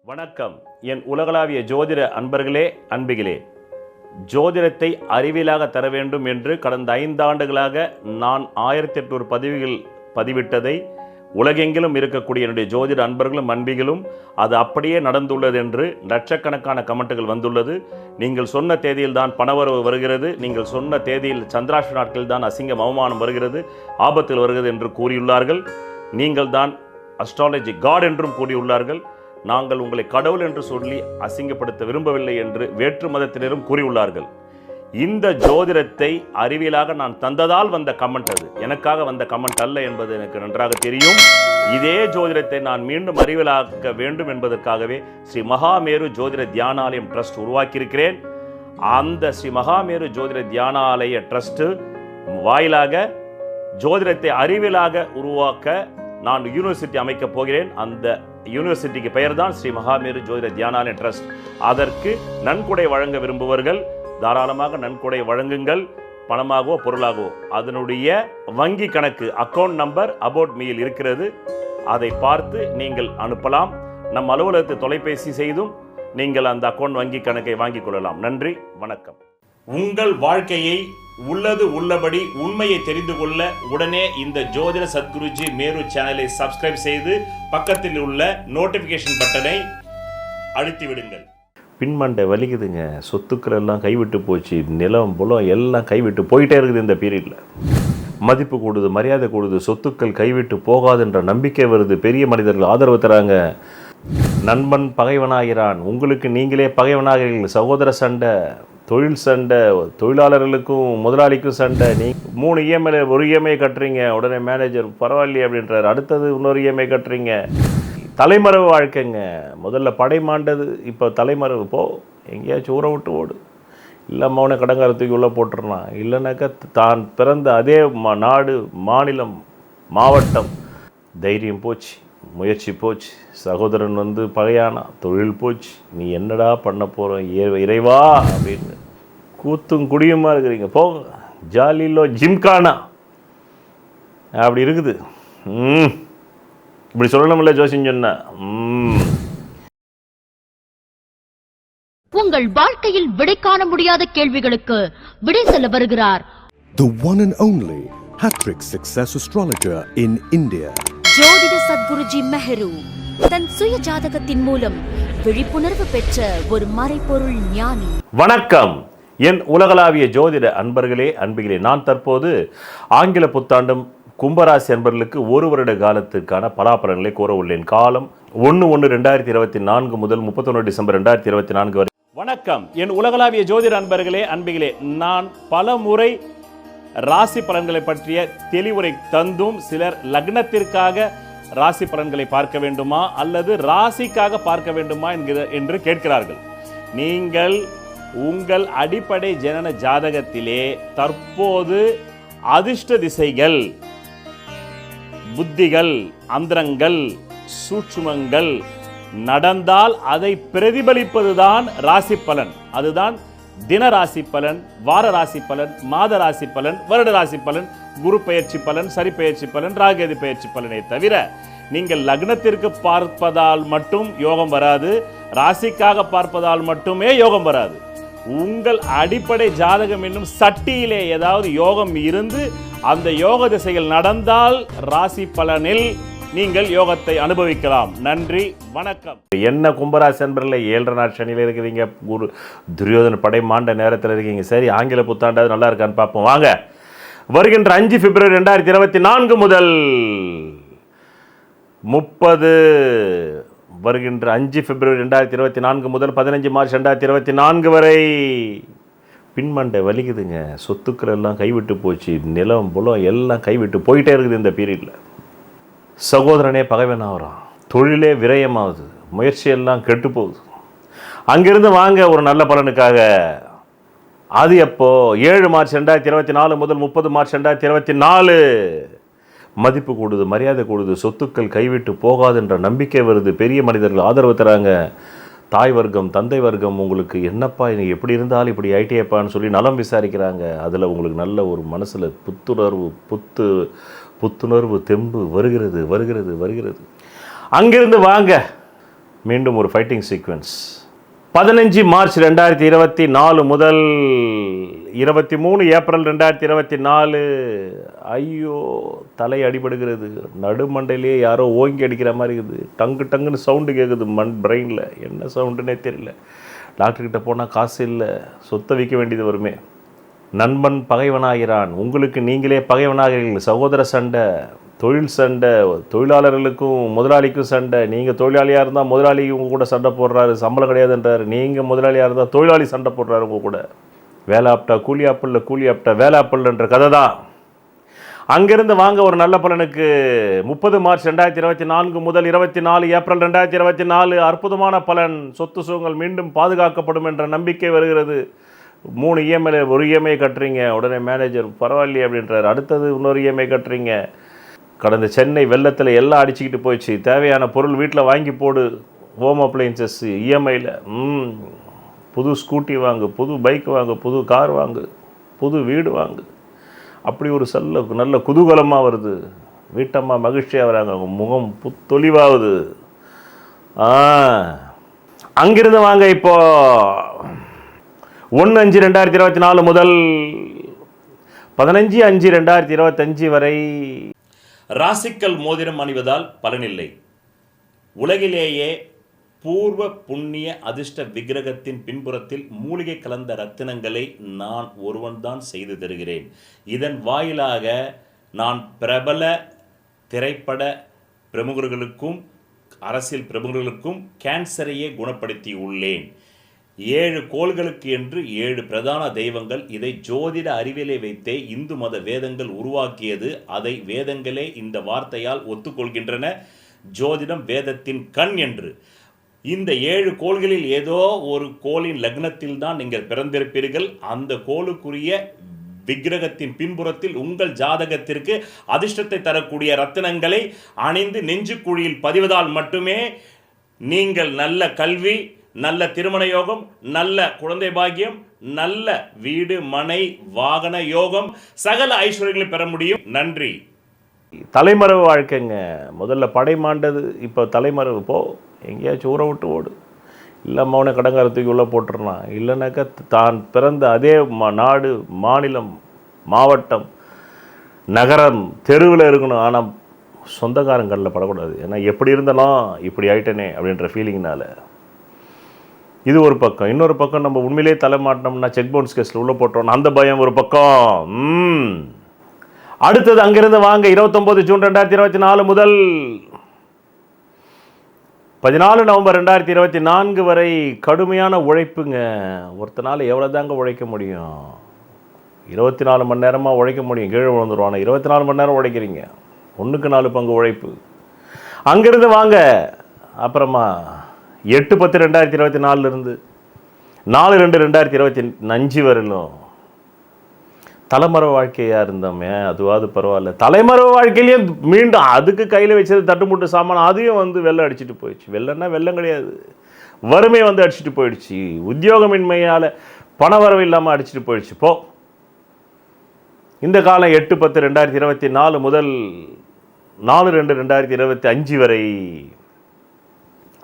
வணக்கம். என் உலகளாவிய ஜோதிட அன்பர்களே, அன்பிகளே, ஜோதிடத்தை அறிவியலாக தர வேண்டும் என்று கடந்த 5 ஆண்டுகளாக நான் 1800 பதிவுகள் பதிவிட்டதை உலகெங்கிலும் இருக்கக்கூடிய என்னுடைய ஜோதிட அன்பர்களும் அன்பிகளும் அது அப்படியே நடந்துள்ளது என்று லட்சக்கணக்கான கமெண்ட்டுகள் வந்துள்ளது. நீங்கள் சொன்ன தேதியில் தான் பணவரவு வருகிறது, நீங்கள் சொன்ன தேதியில் சந்திராஷ்ட நாட்களில் தான் அசிங்கம் அவமானம் வருகிறது, ஆபத்தில் வருகிறது என்று கூறியுள்ளார்கள். நீங்கள் தான் அஸ்ட்ராலஜி காட் என்றும் கூறியுள்ளார்கள். நாங்கள் உங்களை கடவுள் என்று சொல்லி அசிங்கப்படுத்த விரும்பவில்லை என்று வேற்று மதத்தினரும் கூறியுள்ளார்கள். இந்த ஜோதிடத்தை அறிவியலாக நான் தந்ததால் வந்த கமெண்ட், அது எனக்காக வந்த கமெண்ட் அல்ல என்பது எனக்கு நன்றாக தெரியும். இதே ஜோதிடத்தை நான் மீண்டும் அறிவியலாக்க வேண்டும் என்பதற்காகவே ஸ்ரீ மகாமேரு ஜோதிட தியானாலயம் ட்ரஸ்ட் உருவாக்கியிருக்கிறேன். அந்த ஸ்ரீ மகாமேரு ஜோதிட தியானாலய ட்ரஸ்ட் வாயிலாக ஜோதிடத்தை அறிவியலாக உருவாக்க நான் யூனிவர்சிட்டி அமைக்கப் போகிறேன். அந்த யூனிவர்சிட்டிக்கு பெயர் தான் ஸ்ரீ மகாமேரு ஜோதிட தியானாலய ட்ரஸ்ட். அதற்கு நன்கொடை வழங்க விரும்புவர்கள் தாராளமாக நன்கொடை வழங்குங்கள், பணமாகவோ பொருளாகவோ. அதனுடைய வங்கி கணக்கு அக்கௌண்ட் நம்பர் அபவுட் மீயில் இருக்கிறது, அதை பார்த்து நீங்கள் அனுப்பலாம். நம் அலுவலகத்தை தொலைபேசி செய்தும் நீங்கள் அந்த அக்கௌண்ட் வங்கி கணக்கை வாங்கிக் கொள்ளலாம். நன்றி, வணக்கம். உங்கள் வாழ்க்கையை உள்ளது உள்ளபடி உண்மையை தெரிந்து கொள்ள உடனே இந்த ஜோதிட சத்குருஜி மேரு சேனலை சப்ஸ்கிரைப் செய்து பக்கத்தில் உள்ள நோட்டிபிகேஷன் பட்டனை அழுத்தி விடுங்கள். பின்மண்டை வலிக்குதுங்க, சொத்துக்கள் எல்லாம் கைவிட்டு போச்சு, நிலம் புலம் எல்லாம் கைவிட்டு போயிட்டே இருக்குது. இந்த பீரியடில் மதிப்பு கூடுது, மரியாதை கூடுது, சொத்துக்கள் கைவிட்டு போகாதுன்ற நம்பிக்கை வருது, பெரிய மனிதர்கள் ஆதரவு தராங்க. நண்பன் பகைவனாகிறான், உங்களுக்கு நீங்களே பகைவனாகிறீர்கள். சகோதர சண்டை, தொழில் சண்டை, தொழிலாளர்களுக்கும் முதலாளிக்கும் சண்டை. 3 இஎம்ஐ ஒரு இஎம்ஐ கட்டுறீங்க, உடனே மேனேஜர் பரவாயில்லையே அப்படின்றார், அடுத்தது இன்னொரு இஎம்ஐ கட்டுறீங்க. தலைமறைவு வாழ்க்கைங்க. முதல்ல படை மாண்டது, இப்போ தலைமறைவு. போ எங்கேயாச்சும் ஊரை விட்டு ஓடு, இல்லை மௌன கடங்கார தூக்கி உள்ளே போட்டுருலாம். இல்லைனாக்கா தான் பிறந்த அதே நாடு, மாநிலம், மாவட்டம், தைரியம் போச்சு, முயற்சி போச்சு. சகோதரன் பகையானா, தொழில் போச்சு, நீ என்னடா பண்ண போகிற இறைவா அப்படின்னு கூத்தும் குடியுமா இருக்கிறீங்க. போங்க, ஜாலிலோ ஜிம்கானா அப்படி இருக்குது. இப்படி சொல்லணும்ல ஜோசியம் சொன்ன. உங்கள் வாழ்க்கையில் விடை காண முடியாத கேள்விகளுக்கு விடை சொல்ல வருகிறார் the one and only hat-trick success astrologer in India, ஜோதிட சத்குருஜி மெஹரு. தன் சுய ஜாதகத்தின் மூலம் விழிப்புணர்வு பெற்ற ஒரு மறைபொருள் ஞானி. வணக்கம் என் உலகளாவிய ஜோதிட அன்பர்களே, அன்பிகளே. நான் தற்போது ஆங்கில புத்தாண்டும் கும்பராசி அன்பர்களுக்கு 1 வருட காலத்துக்கான பலாபலன்களை கூற உள்ளேன். காலம் 1/1/2024 முதல் 31 டிசம்பர் 2024 வரை. வணக்கம் என் உலகளாவிய ஜோதிட அன்பர்களே, அன்பிகளே. நான் பல முறை ராசி பலன்களை பற்றிய தெளிவுரை தந்தும் சிலர் லக்னத்திற்காக ராசி பலன்களை பார்க்க வேண்டுமா அல்லது ராசிக்காக பார்க்க வேண்டுமா என்று கேட்கிறார்கள். நீங்கள் உங்கள் அடிப்படை ஜனன ஜாதகத்திலே தற்போது அதிர்ஷ்ட திசைகள், புத்திகள், அந்தரங்கள், சூட்சுமங்கள் நடந்தால் அதை பிரதிபலிப்பதுதான் ராசி பலன். அதுதான் தின ராசி பலன், வார ராசி பலன், மாத ராசி பலன், வருட ராசி பலன், குரு பெயர்ச்சி பலன், சரி பெயர்ச்சி பலன், ராகேது பெயர்ச்சி பலனை தவிர நீங்கள் லக்னத்திற்கு பார்ப்பதால் மட்டும் யோகம் வராது, ராசிக்காக பார்ப்பதால் மட்டுமே யோகம் வராது. உங்கள் அடிப்படை ஜாதகம் என்னும் சட்டியிலே ஏதாவது யோகம் இருந்து அந்த யோக திசைகள் நடந்தால் ராசி பலனில் நீங்கள் யோகத்தை அனுபவிக்கலாம். நன்றி, வணக்கம். என்ன கும்பராசி அன்பர்களே, 7.5 நாள் சனியில் இருக்கிறீங்க, குரு துரியோதன படை மாண்ட நேரத்தில் இருக்கீங்க. சரி, ஆங்கில புத்தாண்டாவது நல்லா இருக்கான்னு பார்ப்போம் வாங்க. வருகின்ற 5 பிப்ரவரி 2024 முதல் 30 வருகின்ற 5 பிப்ரவரி 2024 முதல் 15 மார்ச் 2024 வரை பின்மண்டை வலிக்குதுங்க, சொத்துக்கள் எல்லாம் கைவிட்டு போச்சு, நிலம் புலம் எல்லாம் கைவிட்டு போயிட்டே இருக்குது. இந்த பீரியடில் சகோதரனே பகைவனாகிறான், தொழிலே விரயமாகுது, முயற்சியெல்லாம் கெட்டு போகுது. அங்கிருந்து வாங்க ஒரு நல்ல பலனுக்காக. அது எப்போ? 7 மார்ச் 2024 முதல் 30 மார்ச் 2024 மதிப்பு கூடுது, மரியாதை கூடுது, சொத்துக்கள் கைவிட்டு போகாதுன்ற நம்பிக்கை வருது, பெரிய மனிதர்கள் ஆதரவு தராங்க. தாய் வர்க்கம், தந்தை வர்க்கம் உங்களுக்கு என்னப்பா நீ எப்படி இருந்தாலும் இப்படி ஐடியப்பான்னு சொல்லி நலம் விசாரிக்கிறாங்க. அதில் உங்களுக்கு நல்ல ஒரு மனசில் புத்துணர்வு தெம்பு வருகிறது வருகிறது வருகிறது. அங்கிருந்து வாங்க மீண்டும் ஒரு ஃபைட்டிங் சீக்வன்ஸ். 15 மார்ச் 2024 முதல் 23 ஏப்ரல் 2024. ஐயோ, தலை அடிபடுகிறது. நடுமண்டையிலே யாரோ ஓங்கி அடிக்கிற மாதிரி இருக்குது. டங்கு டங்குன்னு சவுண்டு கேட்குது பிரெயினில். என்ன சவுண்டுன்னே தெரியல. டாக்டர்கிட்ட போனால் காசு இல்லை, சொத்தை விற்க வேண்டியது வருமே. நண்பன் பகைவனாகிறான், உங்களுக்கு நீங்களே பகைவனாகிறீர்கள். சகோதர சண்டை, தொழில் சண்டை, தொழிலாளர்களுக்கும் முதலாளிக்கும் சண்டை. நீங்கள் தொழிலாளியாக இருந்தால் முதலாளி உங்கள் கூட சண்டை போடுறாரு, சம்பளம் கிடையாதுன்றாரு. நீங்கள் முதலாளியாக இருந்தால் தொழிலாளி சண்டை போடுறாரு உங்கள் கூட. வேலை ஆப்டா கூலி ஆப்பிள், கூலி ஆப்டா வேலை ஆப்பிள்ன்ற கதை தான். அங்கிருந்து வாங்க ஒரு நல்ல பலனுக்கு. 30 மார்ச் 2024 முதல் 24 ஏப்ரல் 2024 அற்புதமான பலன். சொத்து சுகங்கள் மீண்டும் பாதுகாக்கப்படும் என்ற நம்பிக்கை வருகிறது. 3 இஎம்ஐ, ஒரு இஎம்ஐ கட்டுறீங்க, உடனே மேனேஜர் பரவாயில்லையே அப்படின்றார். அடுத்தது இன்னொரு இஎம்ஐ கட்டுறீங்க. கடந்த சென்னை வெள்ளத்தில் எல்லாம் அடிச்சுக்கிட்டு போயிடுச்சு. தேவையான பொருள் வீட்டில் வாங்கி போடு, ஹோம் அப்ளையன்சஸ் இஎம்ஐயில். புது ஸ்கூட்டி வாங்கு, புது பைக் வாங்கு, புது கார் வாங்கு, புது வீடு வாங்கு. அப்படி ஒரு நல்ல குதூகலமாக வருது. வீட்டம்மா மகிழ்ச்சியாக வராங்க, முகம் புத்தொளிவாகுது. அங்கிருந்து வாங்க இப்போ 1/5/2024 முதல் 15/5/2025 வரை. ராசிக்கல் மோதிரம் அணிவதால் பலனில்லை. உலகிலேயே பூர்வ புண்ணிய அதிர்ஷ்ட விக்கிரகத்தின் பின்புறத்தில் மூலிகை கலந்த ரத்தினங்களை நான் ஒருவன்தான் செய்து தருகிறேன். இதன் வாயிலாக நான் பிரபல திரைப்பட பிரமுகர்களுக்கும் அரசியல் பிரமுகர்களுக்கும் கேன்சரையே குணப்படுத்தி உள்ளேன். 7 கோள்களுக்கு என்று 7 பிரதான தெய்வங்கள். இதை ஜோதிட அறிவியலை வைத்தே இந்து மத வேதங்கள் உருவாக்கியது. அதை வேதங்களே இந்த வார்த்தையால் ஒத்துக்கொள்கின்றன, ஜோதிடம் வேதத்தின் கண் என்று. இந்த 7 கோள்களில் ஏதோ ஒரு கோளின் லக்னத்தில் தான் நீங்கள் பிறந்திருப்பீர்கள். அந்த கோளுக்குரிய விக்கிரகத்தின் பின்புறத்தில் உங்கள் ஜாதகத்திற்கு அதிர்ஷ்டத்தை தரக்கூடிய ரத்தினங்களை அணிந்து நெஞ்சுக்குழியில் பதிவதால் மட்டுமே நீங்கள் நல்ல கல்வி, நல்ல திருமண யோகம், நல்ல குழந்தை பாக்கியம், நல்ல வீடு மனை வாகன யோகம், சகல ஐஸ்வர்யங்களை பெற முடியும். நன்றி. தலைமறைவு வாழ்க்கைங்க. முதல்ல படை மாண்டது, இப்போ தலைமறைவு. போ, எங்கேயாச்சும் ஊரை விட்டு ஓடு. இல்லை மௌன கடங்காரத்துக்கு உள்ளே போட்டுருறான். இல்லைனாக்கா தான் பிறந்த அதே நாடு, மாநிலம், மாவட்டம், நகரம், தெருவில் இருக்கணும். ஆனால் சொந்தக்காரங்களில் படக்கூடாது. ஏன்னா எப்படி இருந்தாலும் இப்படி ஆயிட்டனே அப்படின்ற ஃபீலிங்னால. இது ஒரு பக்கம். இன்னொரு பக்கம் நம்ம உண்மையிலே தலை மாட்டினோம்னா செக் பவுன்ஸ் கேஸில் உள்ளே போட்டோம்னா அந்த பயம் ஒரு பக்கம். அடுத்தது அங்கிருந்து வாங்க 29 ஜூன் 2024 முதல் 14 நவம்பர் 2024 வரை கடுமையான உழைப்புங்க. ஒருத்தனால எவ்வளோ தாங்க உழைக்க முடியும்? 24 மணி நேரமாக உழைக்க முடியும், கீழே விழுந்துருவானா? 24 மணி நேரம் உழைக்கிறீங்க, 1க்கு 4 பங்கு உழைப்பு. அங்கிருந்து வாங்க அப்புறமா 8/10/2024 இருந்து 4/2/2025 வரலும் தலைமறைவு வாழ்க்கையாக இருந்தோமே, அதுவாது பரவாயில்ல. தலைமறைவு வாழ்க்கையிலையும் மீண்டும் அதுக்கு கையில் வச்சது தட்டுமுட்டு சாமான் அதையும் வெள்ளம் அடிச்சுட்டு போயிடுச்சு. வெள்ளம்னா வெள்ளம் கிடையாது, வறுமை அடிச்சுட்டு போயிடுச்சு. உத்தியோகமின்மையால் பண வரவு இல்லாமல் அடிச்சுட்டு போயிடுச்சு. போ, இந்த காலம் 8/10/2024 முதல் 4/2/2025 வரை.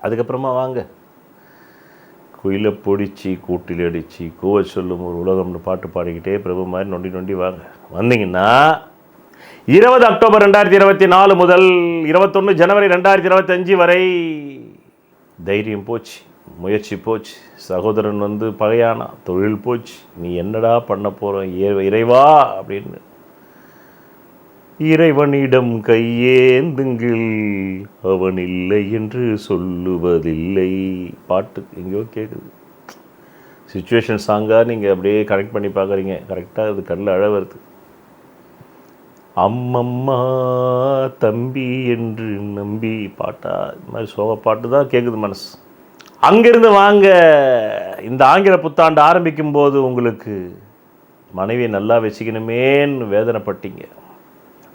அதுக்கப்புறமா வாங்க குயிலை பொடிச்சு கூட்டில் அடித்து கூவ சொல்லும் ஒரு உலகம்னு பாட்டு பாடிக்கிட்டே பிரபு மாதிரி நொண்டி நொண்டி வாங்க. வந்தீங்கன்னா 20 அக்டோபர் 2024 முதல் 21 ஜனவரி 2025 வரை தைரியம் போச்சு, முயற்சி போச்சு, சகோதரன் பகையானா, தொழில் போச்சு, நீ என்னடா பண்ண போகிறோம் இறைவா அப்படின்னு இறைவனிடம் கையேந்துங்கள், அவன் இல்லை என்று சொல்லுவதில்லை. பாட்டு எங்கேயோ கேட்குது. சிச்சுவேஷன் சாங்காக நீங்கள் அப்படியே கனெக்ட் பண்ணி பார்க்குறீங்க. கரெக்டாக அது கண்ணில் அழ வருது. அம்மம்மா தம்பி என்று நம்பி பாட்டா, இது மாதிரி சோக பாட்டு தான் கேட்குது மனசு. அங்கிருந்து வாங்க. இந்த ஆங்கில புத்தாண்டு ஆரம்பிக்கும் போது உங்களுக்கு மனைவியை நல்லா வச்சுக்கணுமேன்னு வேதனைப்பட்டீங்க.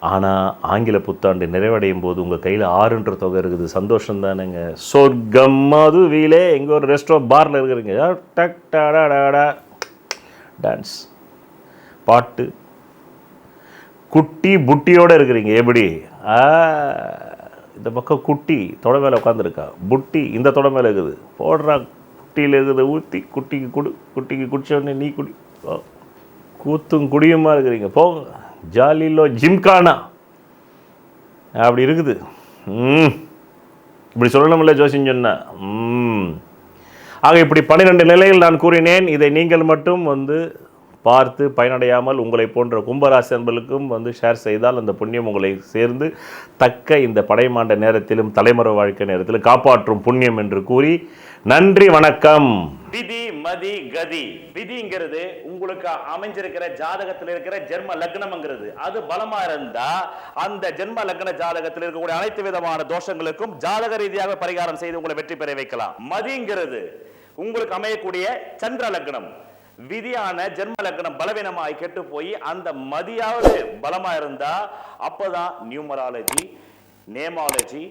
ஆனால் ஆங்கில புத்தாண்டு நிறைவடையும் போது உங்கள் கையில் 6ன்ற தொகை இருக்குது. சந்தோஷம் தானேங்க. சொர்க்கம் மதுவிலே எங்கே ஒரு ரெஸ்டாரண்ட் பாரில் இருக்கிறீங்க, டக் டாடா டான்ஸ் பாட்டு குட்டி புட்டியோடு இருக்கிறீங்க. எப்படி இந்த பக்கம் குட்டி தொட மேலே உட்காந்துருக்கா, புட்டி இந்த தொட மேலே இருக்குது, போடுறா குட்டியில் இருக்குது ஊற்றி குட்டிக்கு குடு, குட்டிக்கு குடிச்சோடனே நீ குடி, கூத்தும் குடியுமா இருக்கிறீங்க, போங்க ஜாலிலோ ஜிம்கானா அப்படி இருக்குது. இப்படி சொல்லணும்ல ஜோசியம் சொன்ன. ஆக இப்படி 12 நிலையில் நான் கூறினேன். இதை நீங்கள் மட்டும் பார்த்து பயனடையாமல் உங்களை போன்ற கும்பராசி அன்பர்களுக்கும் ஷேர் செய்தால் அந்த புண்ணியம் உங்களை சேர்ந்து தக்க இந்த படைமாண்ட நேரத்திலும் தலைமுறை வாழ்க்கை நேரத்திலும் காப்பாற்றும் புண்ணியம் என்று கூறி நன்றி, வணக்கம். விதி மதி கதி. விதிங்கிறது உங்களுக்கு அமைஞ்சிருக்கிற ஜாதகத்தில் இருக்கிற ஜென்ம லக்னம்ங்கிறது. அது பலமா இருந்தா அந்த ஜென்ம லக்ன ஜாதகத்தில் இருக்கக்கூடிய அனைத்து விதமான தோஷங்களுக்கும் ஜாதக ரீதியாக பரிகாரம் செய்து உங்களை வெற்றி பெற வைக்கலாம். மதிங்கிறது உங்களுக்கு அமையக்கூடிய சந்திர லக்னம். விதியான ஜென்ம லக்னம் பலவீனமாய் கெட்டு போய் அந்த மதியாவது பலமா இருந்தா அப்பதான் நியூமராலஜி, நேமாலஜி,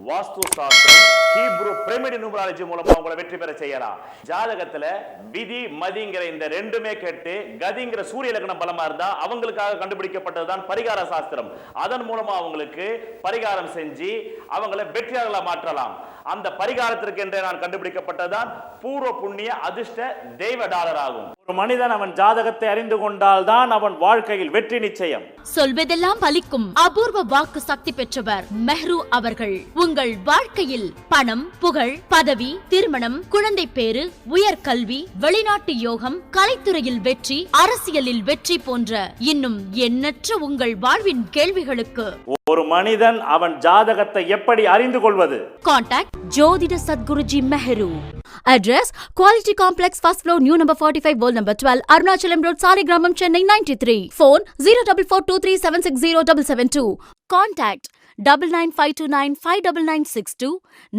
வாஸ்து சாஸ்திரம், ஹீப்ரு பிரமிட் நியூமராலஜி மூலமா உங்களை வெற்றி பெற செய்யலாம். ஜாதகத்துல விதி மதிங்கிற இந்த ரெண்டுமே கேட்டு கதிங்கிற சூரிய லக்னம் பலமா இருந்தா அவங்களுக்காக கண்டுபிடிக்கப்பட்டதுதான் பரிகார சாஸ்திரம். அதன் மூலமா அவங்களுக்கு பரிகாரம் செஞ்சு அவங்களை வெற்றியாளர்களா மாற்றலாம். அந்த பரிகாரத்திற்கு என்றே நான் கண்டுபிடிக்கப்பட்டதான் பூர்வ புண்ணிய அதிர்ஷ்ட தெய்வ டாலர் ஆகும். ஒரு மனிதன் அவன் ஜாதகத்தை அறிந்து கொண்டால் தான் அவன் வாழ்க்கையில் வெற்றி நிச்சயம். சொல்வதெல்லாம் பலிக்கும் அபூர்வ வாக்கு சக்தி பெற்றவர் மெஹ்ரு அவர்கள். உங்கள் வாழ்க்கையில் பணம், புகழ், பதவி, திருமணம், குழந்தை பேறு, உயர்கல்வி, வெளிநாட்டு யோகம், கலைத்துறையில் வெற்றி, அரசியலில் வெற்றி போன்ற இன்னும் எண்ணற்ற உங்கள் வாழ்வின் கேள்விகளுக்கு ஒரு மனிதன் அவன் ஜாதகத்தை எப்படி அறிந்து கொள்வது? Contact Jodhida Sadguruji Mehru. Address Quality Complex, first floor, new number 45, wall number 12, Arunachalam Road, Saligramam, Chennai 93. Phone 044237607772. Contact 99529 59962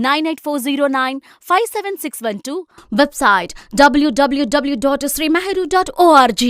98409 57612. Website www.srimeheru.org.